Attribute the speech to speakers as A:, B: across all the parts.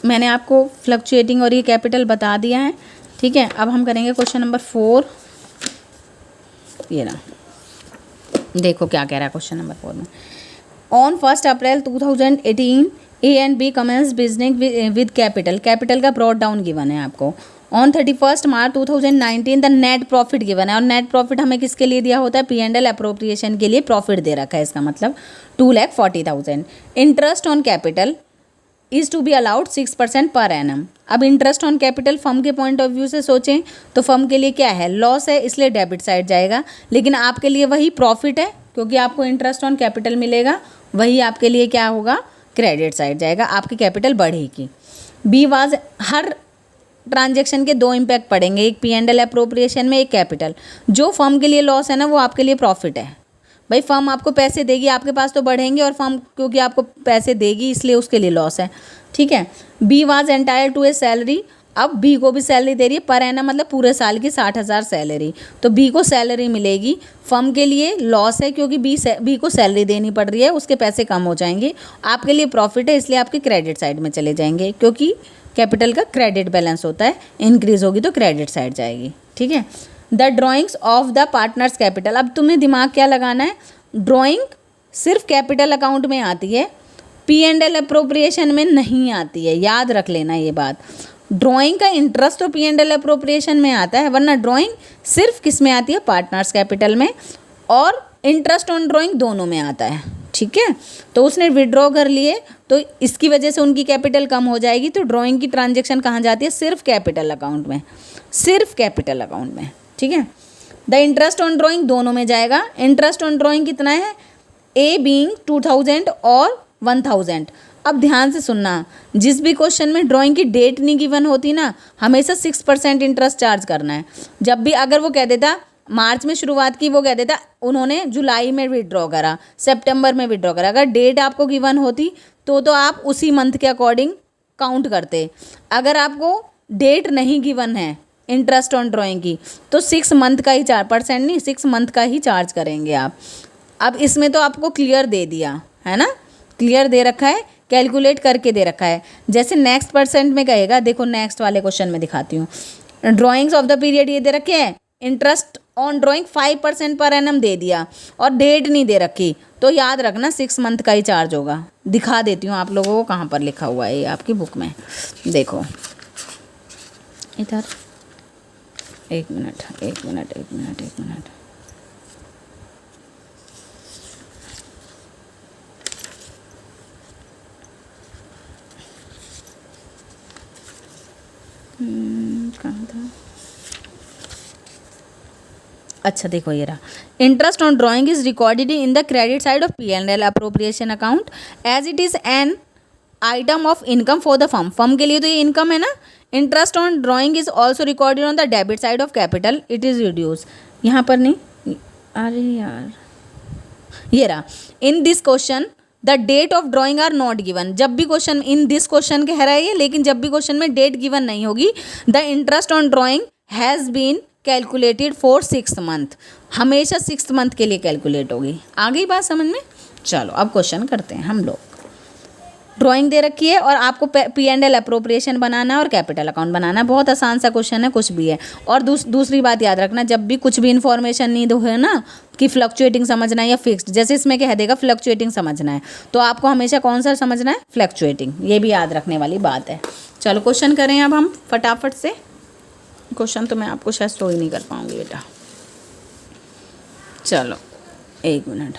A: मैंने आपको फ्लक्चुएटिंग और ये कैपिटल बता दिया है, ठीक है। अब हम करेंगे क्वेश्चन नंबर 4। ये ना, देखो क्या कह रहा है क्वेश्चन नंबर 4 में। On 1 April 2018 A and B commence business with capital. Capital का ब्रॉड डाउन गिवन है आपको। On 31 March 2019 the net profit given है, और नेट प्रॉफिट हमें किसके लिए दिया होता है, P&L अप्रोप्रिएशन के लिए प्रॉफिट दे रखा है, इसका मतलब 2,40,000। Interest on capital is to be allowed 6% per annum. अब इंटरेस्ट ऑन कैपिटल फर्म के पॉइंट ऑफ व्यू से सोचें तो फर्म के लिए क्या है, लॉस है, इसलिए डेबिट साइड जाएगा। लेकिन आपके लिए वही प्रॉफिट है, क्योंकि आपको इंटरेस्ट ऑन कैपिटल मिलेगा, वही आपके लिए क्या होगा, क्रेडिट साइड जाएगा, आपकी कैपिटल बढ़ेगी। बी वाज, हर ट्रांजेक्शन के 2 इम्पैक्ट पड़ेंगे, एक P&L अप्रोप्रिएशन में, एक कैपिटल। जो फर्म के लिए लॉस है ना, वो आपके लिए प्रॉफिट है। भाई फर्म आपको पैसे देगी, आपके पास तो बढ़ेंगे, और फर्म क्योंकि आपको पैसे देगी इसलिए उसके लिए लॉस है, ठीक है। B was entitled to a salary. अब बी को भी सैलरी दे रही है, पर एनम मतलब पूरे साल की 60,000 सैलरी, तो बी को सैलरी मिलेगी। फर्म के लिए लॉस है क्योंकि बी को सैलरी देनी पड़ रही है, उसके पैसे कम हो जाएंगे। आपके लिए प्रॉफिट है, इसलिए आपके क्रेडिट साइड में चले जाएंगे, क्योंकि कैपिटल का क्रेडिट बैलेंस होता है, इंक्रीज होगी तो क्रेडिट साइड जाएगी, ठीक है। The drawings of the partners capital. अब तुम्हें दिमाग क्या लगाना है, ड्राइंग सिर्फ कैपिटल अकाउंट में आती है, P&L अप्रोप्रिएशन में नहीं आती है, याद रख लेना ये बात। ड्राइंग का इंटरेस्ट तो P&L अप्रोप्रिएशन में आता है, वरना ड्राइंग सिर्फ किस में आती है, पार्टनर्स कैपिटल में, और इंटरेस्ट ऑन ड्राइंग दोनों में आता है, ठीक है। तो उसने विड्रॉ कर लिए, तो इसकी वजह से उनकी कैपिटल कम हो जाएगी, तो ड्राइंग की ट्रांजेक्शन कहाँ जाती है, सिर्फ कैपिटल अकाउंट में, सिर्फ कैपिटल अकाउंट में, ठीक है। द इंटरेस्ट ऑन ड्राइंग दोनों में जाएगा। इंटरेस्ट ऑन ड्राइंग कितना है, ए बीइंग 2,000 और 1,000। अब ध्यान से सुनना, जिस भी क्वेश्चन में ड्राइंग की डेट नहीं गिवन होती ना, हमेशा 6% इंटरेस्ट चार्ज करना है। जब भी अगर वो कह देता मार्च में शुरुआत की, वो कह देता उन्होंने जुलाई में विड्रॉ करा, सितंबर में विड्रॉ करा, अगर डेट आपको गिवन होती तो आप उसी मंथ के अकॉर्डिंग काउंट करते। अगर आपको डेट नहीं गिवन है इंटरेस्ट ऑन ड्राइंग की, तो 6 मंथ का ही 4% नहीं, 6 मंथ का ही चार्ज करेंगे आप। अब इसमें तो आपको क्लियर दे दिया है ना, क्लियर दे रखा है, कैलकुलेट करके दे रखा है। जैसे नेक्स्ट परसेंट में कहेगा, देखो नेक्स्ट वाले क्वेश्चन में दिखाती हूँ। ड्राइंग्स ऑफ द पीरियड ये दे रखे हैं, interest on drawing 5% per annum दे दिया, और डेट नहीं दे रखी, तो याद रखना 6 मंथ का ही चार्ज होगा। दिखा देती हूँ आप लोगों को कहाँ पर लिखा हुआ है, ये आपकी बुक में देखो इधर। एक मिनट। कहाँ था, अच्छा देखो ये रहा। Interest on drawing is recorded in the credit side of P&L appropriation account as it is an item of income for the firm. Firm के लिए तो ये इनकम है ना। Interest on drawing is also recorded on the debit side of capital, it is reduce. यहाँ पर नहीं, अरे यार ये रहा। In this question the date of drawing are not given. जब भी क्वेश्चन इन दिस क्वेश्चन कह रहा है ये, लेकिन जब भी क्वेश्चन में डेट गिवन नहीं होगी, the interest on drawing has been calculated for 6 month, हमेशा 6 मंथ के लिए कैलकुलेट होगी। आ गई बात समझ में। चलो अब क्वेश्चन करते हैं हम लोग। ड्राइंग दे रखी है और आपको P&L अप्रोप्रिएशन बनाना है और कैपिटल अकाउंट बनाना है। बहुत आसान सा क्वेश्चन है, कुछ भी है। और दूसरी बात याद रखना, जब भी कुछ भी इन्फॉर्मेशन नहीं दो है ना कि फ्लक्चुएटिंग समझना है या फिक्स्ड, जैसे इसमें कह देगा फ्लक्चुएटिंग समझना है, तो आपको हमेशा कौन सा समझना है, फ्लक्चुएटिंग। ये भी याद रखने वाली बात है। चलो क्वेश्चन करें अब हम फटाफट से। क्वेश्चन तो मैं आपको शायद शो ही नहीं कर पाऊँगी बेटा। चलो 1 मिनट,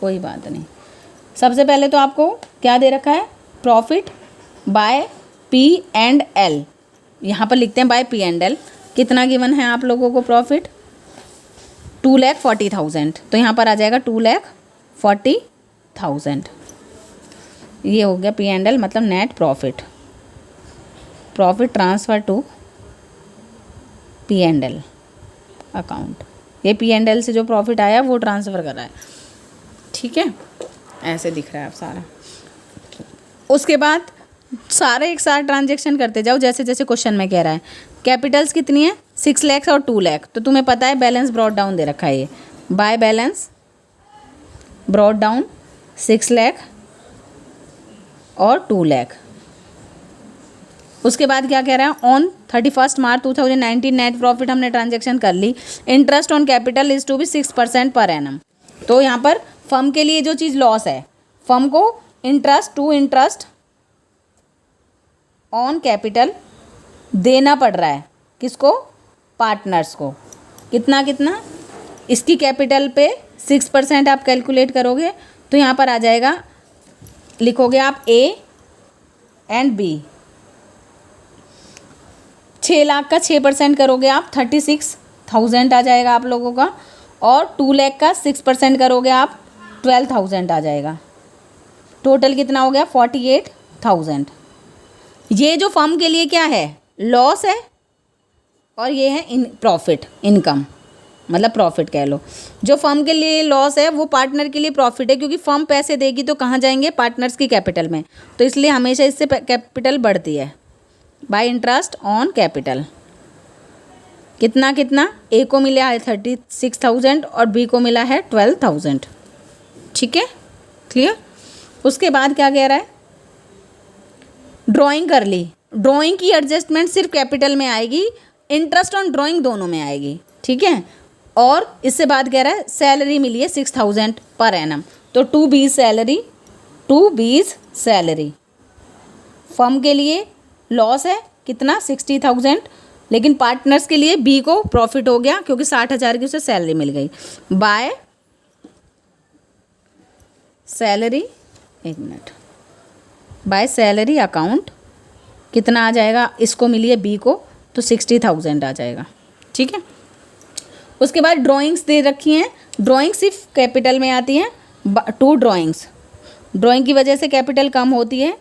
A: कोई बात नहीं। सबसे पहले तो आपको क्या दे रखा है, प्रॉफिट बाय P&L। यहाँ पर लिखते हैं बाय P&L। कितना गिवन है आप लोगों को प्रॉफिट, 2,40,000, तो यहाँ पर आ जाएगा 2,40,000। ये हो गया P&L मतलब net profit, profit transfer to P&L account. ये P&L से जो प्रॉफिट आया वो ट्रांसफ़र कर रहा है, ठीक है। ऐसे दिख रहा है आप सारा। उसके बाद सारे एक साथ ट्रांजेक्शन करते जाओ जैसे जैसे क्वेश्चन में कह रहा है। कैपिटल्स कितनी है, 6 लाख और 2 लाख, तो तुम्हें पता है बैलेंस ब्रॉड डाउन दे रखा है। ये by balance brought down 6 lakh और 2 लाख, उसके बाद क्या कह रहा है, ऑन 31 मार्च 2019 नेट प्रॉफिट हमने ट्रांजेक्शन कर ली, interest on capital is to be 6% per annum. तो यहाँ पर फर्म के लिए जो चीज़ लॉस है, फर्म को इंटरेस्ट ऑन कैपिटल देना पड़ रहा है, किसको, पार्टनर्स को। कितना कितना, इसकी कैपिटल पे 6% आप कैलकुलेट करोगे तो यहाँ पर आ जाएगा, लिखोगे आप ए एंड बी। 6 लाख का 6% करोगे आप 36,000 आ जाएगा आप लोगों का, और 2 लाख का 6% करोगे आप 12,000 आ जाएगा। टोटल कितना हो गया, 48,000। ये जो फर्म के लिए क्या है, लॉस है, और ये है प्रॉफिट, इनकम, मतलब प्रॉफिट कह लो। जो फर्म के लिए लॉस है वो पार्टनर के लिए प्रॉफिट है, क्योंकि फर्म पैसे देगी तो कहाँ जाएंगे, पार्टनर्स की कैपिटल में, तो इसलिए हमेशा इससे कैपिटल बढ़ती है। बाय इंटरेस्ट ऑन कैपिटल कितना कितना, ए को मिला है 36,000 और बी को मिला है 12,000। ठीक है, क्लियर। उसके बाद क्या कह रहा है, ड्राइंग कर ली, ड्राइंग की एडजस्टमेंट सिर्फ कैपिटल में आएगी, इंटरेस्ट ऑन ड्राइंग दोनों में आएगी। ठीक है, और इससे बात कह रहा है सैलरी मिली है 6,000 पर एनम, तो 2B salary, 2B's salary. Firm के लिए लॉस है कितना, 60,000, लेकिन पार्टनर्स के लिए बी को प्रॉफिट हो गया क्योंकि 60,000 की उसे सैलरी मिल गई। बाय सैलरी, एक मिनट, बाय सैलरी अकाउंट कितना आ जाएगा, इसको मिली है बी को तो 60,000 आ जाएगा। ठीक है, उसके बाद ड्राइंग्स दे रखी हैं, ड्राइंग सिर्फ कैपिटल में आती हैं, 2 ड्राइंग्स, ड्राइंग की वजह से कैपिटल कम होती है,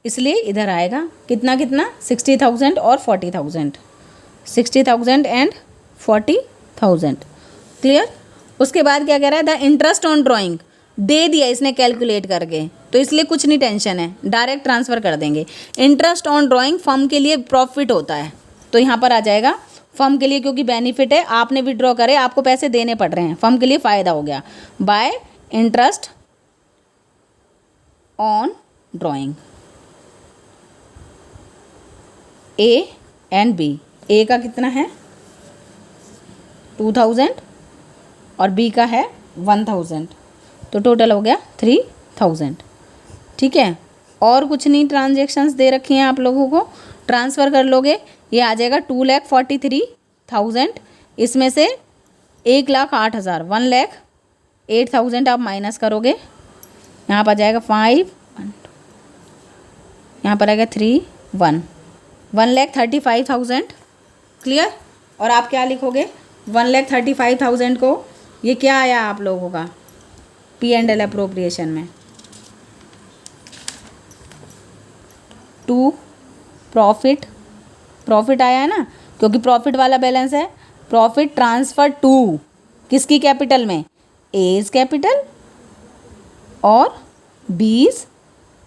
A: इसलिए इधर आएगा कितना कितना, 60,000 और 40,000, 60,000 एंड 40,000। क्लियर। उसके बाद क्या कह रहा है, द इंटरेस्ट ऑन ड्राइंग दे दिया इसने कैलकुलेट करके, तो इसलिए कुछ नहीं टेंशन है, डायरेक्ट ट्रांसफ़र कर देंगे। इंटरेस्ट ऑन ड्राइंग फर्म के लिए प्रॉफिट होता है, तो यहाँ पर आ जाएगा फर्म के लिए, क्योंकि बेनिफिट है, आपने विड्रॉ करे, आपको पैसे देने पड़ रहे हैं, फर्म के लिए फ़ायदा हो गया। By interest on drawing, A and B, A का कितना है 2,000 और बी का है 1,000, तो टोटल हो गया 3,000। ठीक है, और कुछ नहीं ट्रांजेक्शन्स दे रखी हैं आप लोगों को, ट्रांसफ़र कर लोगे, ये आ जाएगा 2,43,000, इसमें से 1,08,000, 1,08,000 आप माइनस करोगे, यहाँ पर आ जाएगा 5, यहाँ पर आएगा 3, 1,35,000। क्लियर। और आप क्या लिखोगे, 1,35,000 को, ये क्या आया आप लोगों का P&L अप्रोप्रिएशन में, टू प्रॉफिट आया है ना, क्योंकि प्रॉफिट वाला बैलेंस है, प्रॉफिट ट्रांसफ़र टू किसकी कैपिटल में, एज कैपिटल और बीज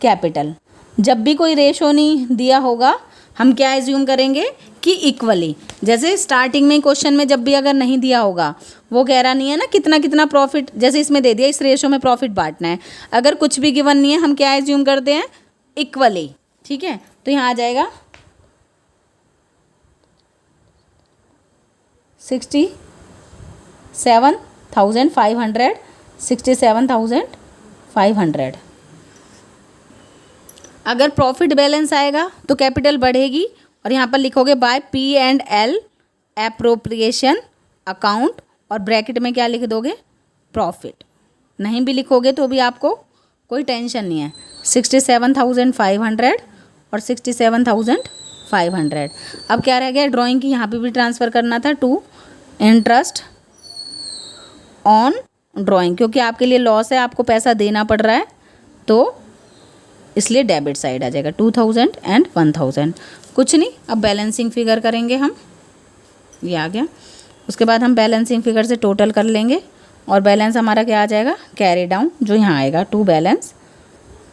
A: कैपिटल। जब भी कोई रेशो नहीं दिया होगा हम क्या एज्यूम करेंगे कि इक्वली, जैसे स्टार्टिंग में क्वेश्चन में जब भी अगर नहीं दिया होगा, वो कह रहा नहीं है ना कितना कितना प्रॉफिट, जैसे इसमें दे दिया इस रेशो में प्रॉफिट बांटना है, अगर कुछ भी गिवन नहीं है हम क्या एज्यूम करते हैं, इक्वली। ठीक है, तो यहाँ आ जाएगा 67,500, 67,500। अगर प्रॉफिट बैलेंस आएगा तो कैपिटल बढ़ेगी, और यहाँ पर लिखोगे बाय P&L एप्रोप्रिएशन अकाउंट, और ब्रैकेट में क्या लिख दोगे, प्रॉफिट। नहीं भी लिखोगे तो भी आपको कोई टेंशन नहीं है, 67,500 और 67,500। अब क्या रह गया, ड्राइंग की यहाँ पे भी ट्रांसफ़र करना था टू इंटरेस्ट ऑन ड्राइंग, क्योंकि आपके लिए लॉस है, आपको पैसा देना पड़ रहा है, तो इसलिए डेबिट साइड आ जाएगा 2,000 एंड 1,000। कुछ नहीं, अब बैलेंसिंग फिगर करेंगे हम, ये आ गया। उसके बाद हम बैलेंसिंग फिगर से टोटल कर लेंगे, और बैलेंस हमारा क्या आ जाएगा, कैरी डाउन, जो यहाँ आएगा टू बैलेंस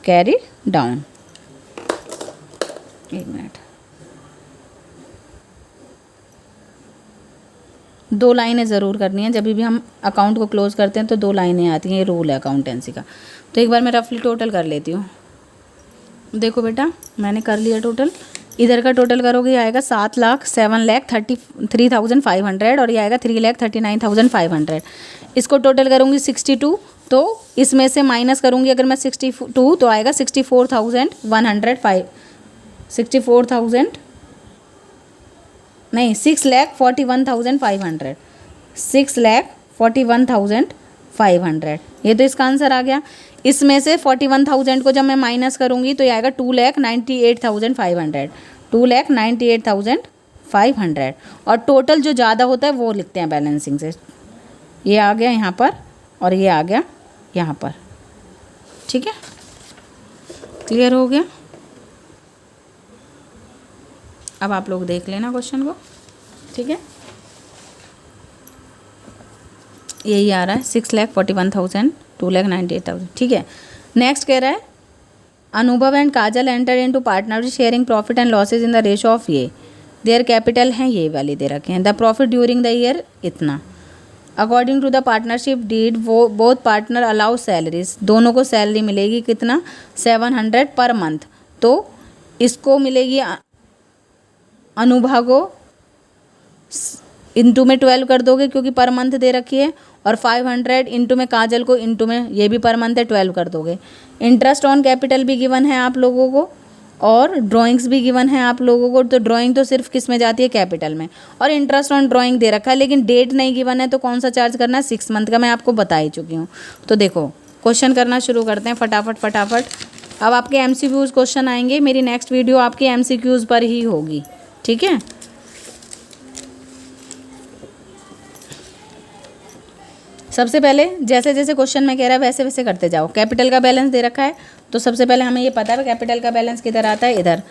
A: कैरी डाउन। एक मिनट, 2 लाइनें ज़रूर करनी है, जब भी हम अकाउंट को क्लोज करते हैं तो 2 लाइनें आती हैं, ये रूल है अकाउंटेंसी का। तो एक बार मैं रफली टोटल कर लेती हूँ। देखो बेटा, मैंने कर लिया टोटल, इधर का टोटल करोगे, ये आएगा 7,07,33,500 और ये आएगा 3,39,500। इसको टोटल करूँगी 62, तो इसमें से माइनस करूँगी अगर मैं 62 तो आएगा 64,105, 64,000 नहीं 6,41,500, 6,41,500, ये तो इसका आंसर आ गया। इसमें से 41,000 को जब मैं माइनस करूँगी तो ये आएगा 2,98,500, 2,98,500। और टोटल जो ज़्यादा होता है वो लिखते हैं बैलेंसिंग से। ये आ गया यहाँ पर और ये आ गया यहाँ पर। ठीक है, क्लियर हो गया। अब आप लोग देख लेना क्वेश्चन को। ठीक है, यही आ रहा है 6,41,000, 2,98,000। ठीक है, नेक्स्ट कह रहा है Anubhav and Kajal enter into partnership sharing profit and losses in the ratio of ये देयर कैपिटल हैं, ये वाली दे रखे हैं। The profit during the year इतना। According to the partnership deed वो बोथ पार्टनर अलाउ सैलरीज, दोनों को सैलरी मिलेगी कितना 700 पर मंथ। तो इसको मिलेगी अनुभव को इंटू में 12 कर दोगे क्योंकि पर मंथ दे रखी है, और 500 इंटू में काजल को इंटू में ये भी पर मंथ है 12 कर दोगे। इंटरेस्ट ऑन कैपिटल भी गिवन है आप लोगों को और ड्राइंग्स भी गिवन है आप लोगों को। तो ड्राइंग तो सिर्फ किस में जाती है, कैपिटल में, और इंटरेस्ट ऑन ड्राइंग दे रखा है लेकिन डेट नहीं गिवन है। तो कौन सा चार्ज करना है, 6 मंथ का, मैं आपको बता ही चुकी हूँ। तो देखो क्वेश्चन करना शुरू करते हैं फटाफट फटाफट। अब आपके MCQs क्वेश्चन आएंगे, मेरी नेक्स्ट वीडियो आपकी MCQs पर ही होगी। ठीक है, सबसे पहले जैसे जैसे क्वेश्चन में कह रहा है वैसे वैसे करते जाओ। कैपिटल का बैलेंस दे रखा है तो सबसे पहले हमें ये पता है कैपिटल का बैलेंस किधर आता है, इधर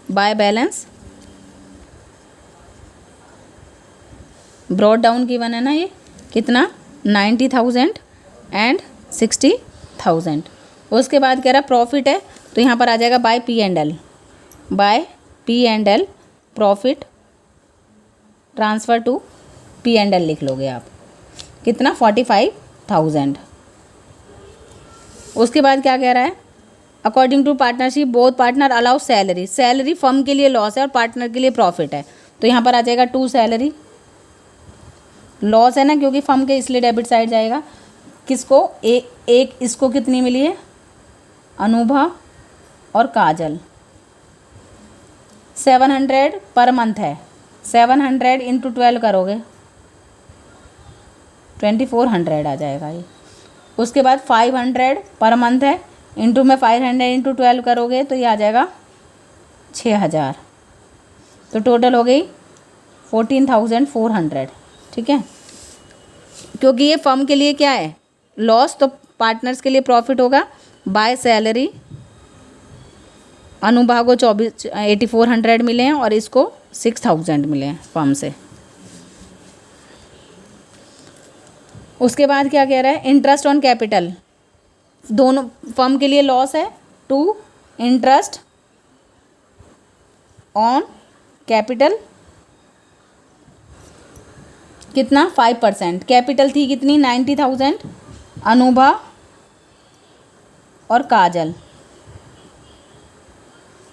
A: bye balance brought down given है ना, ये कितना 90,000 एंड 60,000। उसके बाद कह रहा प्रॉफिट है तो यहाँ पर आ जाएगा by P&L, by P&L profit transfer to P&L लिख लोगे आप, कितना 45,000। उसके बाद क्या कह रहा है, according to partnership both partner allow salary, salary firm के लिए लॉस है और पार्टनर के लिए प्रॉफिट है। तो यहाँ पर आ जाएगा 2 सैलरी, लॉस है ना क्योंकि फर्म के, इसलिए डेबिट साइड जाएगा। किसको, एक इसको कितनी मिली है, अनुभव और काजल, 700 पर मंथ है, 700 इंटू 12 करोगे 2400 आ जाएगा ये। उसके बाद 500 पर मंथ है, इंटू में 500 इंटू 12 करोगे तो ये आ जाएगा 6,000। तो टोटल हो गई 14,400। ठीक है, क्योंकि ये फर्म के लिए क्या है लॉस, तो पार्टनर्स के लिए प्रॉफिट होगा बाय सैलरी। अनुभव को 8400 मिले हैं और इसको 6000 मिले हैं फर्म से। उसके बाद क्या कह रहा है, इंटरेस्ट ऑन कैपिटल, दोनों फर्म के लिए लॉस है, 2 इंटरेस्ट ऑन कैपिटल कितना 5%। कैपिटल थी कितनी 90,000, अनुभव और काजल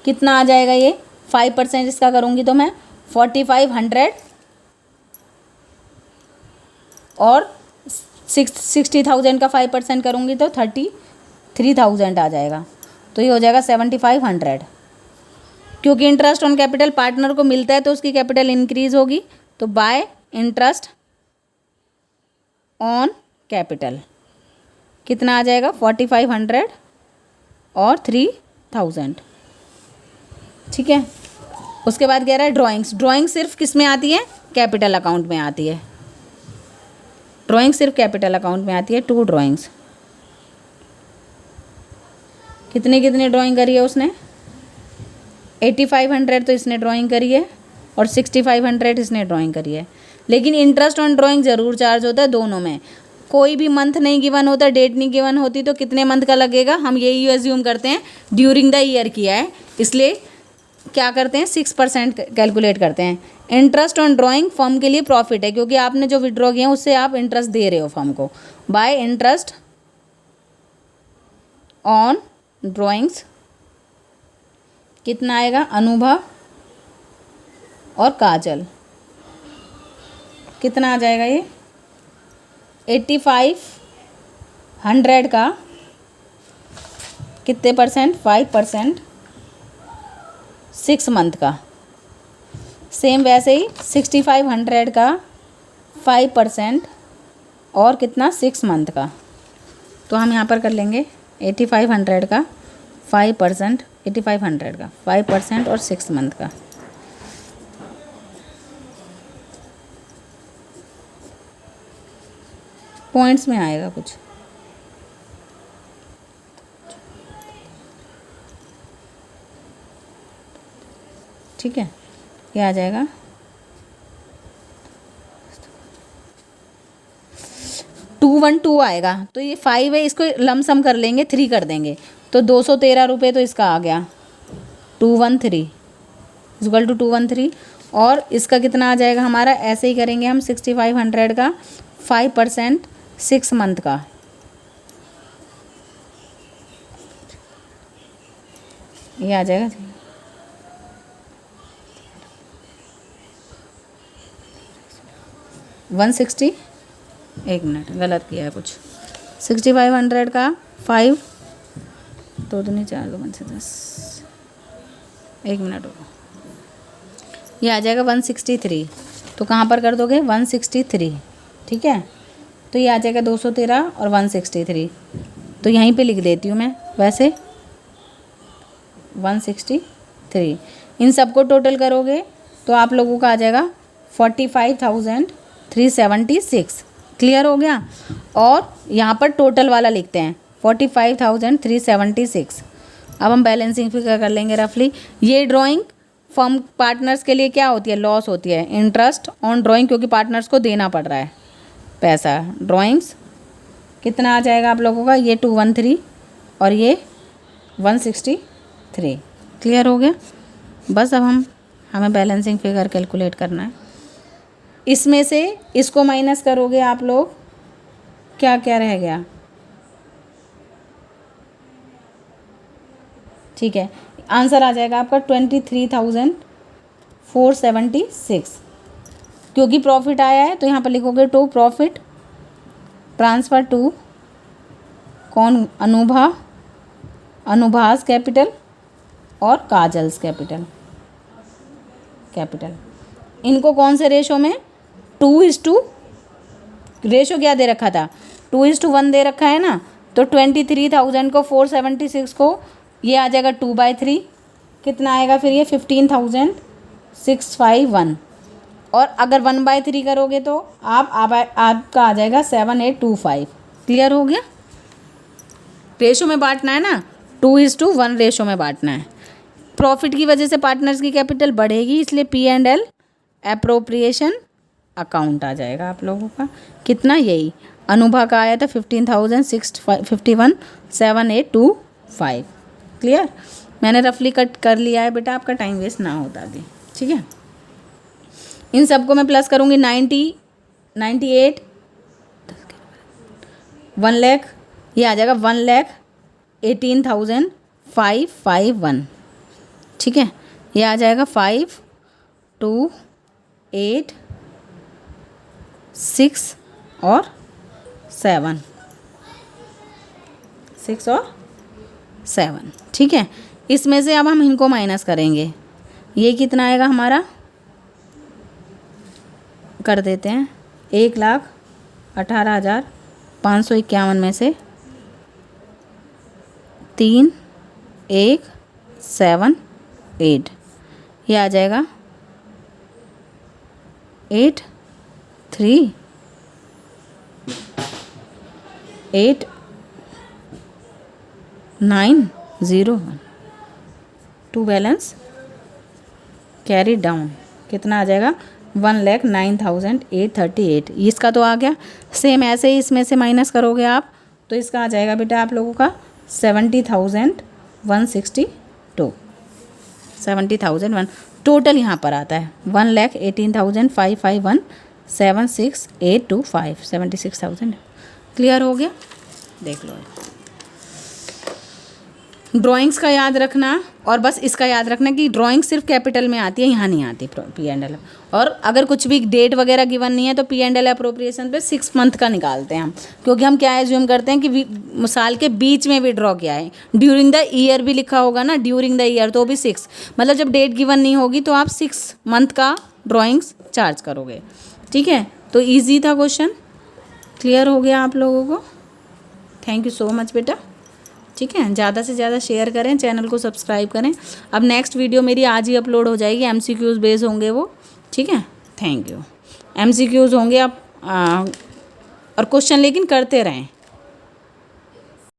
A: कितना आ जाएगा ये 5% इसका करूँगी तो मैं 4,500 और 60,000 का 5% करूँगी तो 33,000 आ जाएगा। तो ये हो जाएगा 7,500। क्योंकि इंटरेस्ट ऑन कैपिटल पार्टनर को मिलता है तो उसकी कैपिटल इंक्रीज होगी, तो बाय इंटरेस्ट ऑन कैपिटल कितना आ जाएगा 4,500 और 3,000। ठीक है, उसके बाद कह रहा है ड्राइंग्स, ड्राइंग सिर्फ किस में आती है, कैपिटल अकाउंट में आती है। ड्राइंग सिर्फ कैपिटल अकाउंट में आती है। 2 ड्राइंग्स, कितनी कितनी ड्राइंग करी है उसने, 8,500 तो इसने ड्राइंग करी है और 6,500 इसने ड्राइंग करी है। लेकिन इंटरेस्ट ऑन ड्राइंग ज़रूर चार्ज होता है दोनों में। कोई भी मंथ नहीं गिवन होता, डेट नहीं गिवन होती तो कितने मंथ का लगेगा, हम यही एज्यूम करते हैं ड्यूरिंग द ईयर किया है, इसलिए क्या करते हैं 6% कैलकुलेट करते हैं। इंटरेस्ट ऑन ड्राइंग फर्म के लिए प्रॉफिट है क्योंकि आपने जो विड्रॉ किया है उससे आप इंटरेस्ट दे रहे हो फर्म को, बाय इंटरेस्ट ऑन ड्राइंग्स कितना आएगा, अनुभव और काजल, कितना आ जाएगा ये 8500 का कितने परसेंट 5% 6 मंथ का। सेम वैसे ही 6500 का 5% और कितना 6 मंथ का। तो हम यहाँ पर कर लेंगे 8500 का 5%, 8500 का 5% और 6 मंथ का। पॉइंट्स में आएगा कुछ, ठीक है। ये आ जाएगा 212 आएगा। तो ये 5 है, इसको लमसम कर लेंगे, 3 कर देंगे तो 213 रुपये तो इसका आ गया 213 इक्वल टू 213। और इसका कितना आ जाएगा हमारा, ऐसे ही करेंगे हम 6500 का 5% 6 मंथ का। ये आ जाएगा 160, एक मिनट गलत किया है कुछ, 6500 का 5 तो नहीं 4 2 1 से 10, एक मिनट होगा। ये आ जाएगा 163। तो कहाँ पर कर दोगे 163, ठीक है। तो ये आ जाएगा 213 और 163। तो यहीं पे लिख देती हूँ मैं वैसे 163। इन सबको टोटल करोगे तो आप लोगों का आ जाएगा 45,376। क्लियर हो गया। और यहाँ पर टोटल वाला लिखते हैं 45,376। अब हम बैलेंसिंग फिगर कर लेंगे रफली। ये ड्राइंग फर्म पार्टनर्स के लिए क्या होती है, लॉस होती है, इंटरेस्ट ऑन ड्राइंग, क्योंकि पार्टनर्स को देना पड़ रहा है पैसा। ड्राइंग्स कितना आ जाएगा आप लोगों का, ये 213 और ये 163। क्लियर हो गया। बस अब हमें बैलेंसिंग फिगर कैलकुलेट करना है। इसमें से इसको माइनस करोगे आप लोग, क्या क्या रह गया, ठीक है। आंसर आ जाएगा आपका 23,476। क्योंकि प्रॉफिट आया है तो यहाँ पर लिखोगे टू प्रॉफिट ट्रांसफ़र टू कौन, अनुभा कैपिटल और काजल्स कैपिटल। इनको कौन से रेशो में, 2:, रेशो क्या दे रखा था 2:1 दे रखा है ना। तो 23,000 को 476 को ये आ जाएगा 2/3, कितना आएगा फिर ये 15,651। और अगर 1/3 करोगे तो आपका आ जाएगा 7,825। क्लियर हो गया। रेशो में बांटना है ना, 2:1 रेशो में बांटना है। प्रॉफिट की वजह से पार्टनर्स की कैपिटल बढ़ेगी, इसलिए P&L एप्रोप्रिएशन अकाउंट आ जाएगा आप लोगों का। कितना, यही अनुभा का आया था 15,651 7,825। क्लियर। मैंने रफली कट कर लिया है बेटा, आपका टाइम वेस्ट ना होता दी, ठीक है। इन सबको मैं प्लस करूँगी 90, 98, 1 लाख, ये आ जाएगा 1,18,551, ठीक है। ये आ जाएगा 5, 2, 8, 6 और 7, 6 और 7, ठीक है। इसमें से अब हम इनको माइनस करेंगे। ये कितना आएगा हमारा, कर देते हैं 1,18,551 में से 3, 1, 7, 8, ये आ जाएगा 8, 3, 8, 9, 0, 1, 2 बैलेंस कैरी डाउन। कितना आ जाएगा 1,09,838। इसका तो आ गया। सेम ऐसे ही इसमें से माइनस करोगे आप तो इसका आ जाएगा बेटा आप लोगों का 70,162, 70,001। टोटल यहाँ पर आता है 1,18,551 7,6,825, 76,000। क्लियर हो गया। देख लो ड्राइंग्स का याद रखना, और बस इसका याद रखना कि ड्राइंग सिर्फ कैपिटल में आती है, यहाँ नहीं आती P&L। और अगर कुछ भी डेट वगैरह गिवन नहीं है तो P&L अप्रोप्रिएशन पे 6 मंथ का निकालते हैं हम, क्योंकि हम क्या एज्यूम करते हैं कि साल के बीच में विड्रॉ किया है। ड्यूरिंग द ईयर भी लिखा होगा ना, ड्यूरिंग द ईयर, तो भी 6, मतलब जब डेट गिवन नहीं होगी तो आप 6 मंथ का ड्राइंग्स चार्ज करोगे। ठीक है, तो ईजी था क्वेश्चन, क्लियर हो गया आप लोगों को। थैंक यू सो मच बेटा। ठीक है, ज़्यादा से ज़्यादा शेयर करें, चैनल को सब्सक्राइब करें। अब नेक्स्ट वीडियो मेरी आज ही अपलोड हो जाएगी, MCQs बेस होंगे वो। ठीक है, थैंक यू। MCQs होंगे आप और क्वेश्चन लेकिन करते रहें।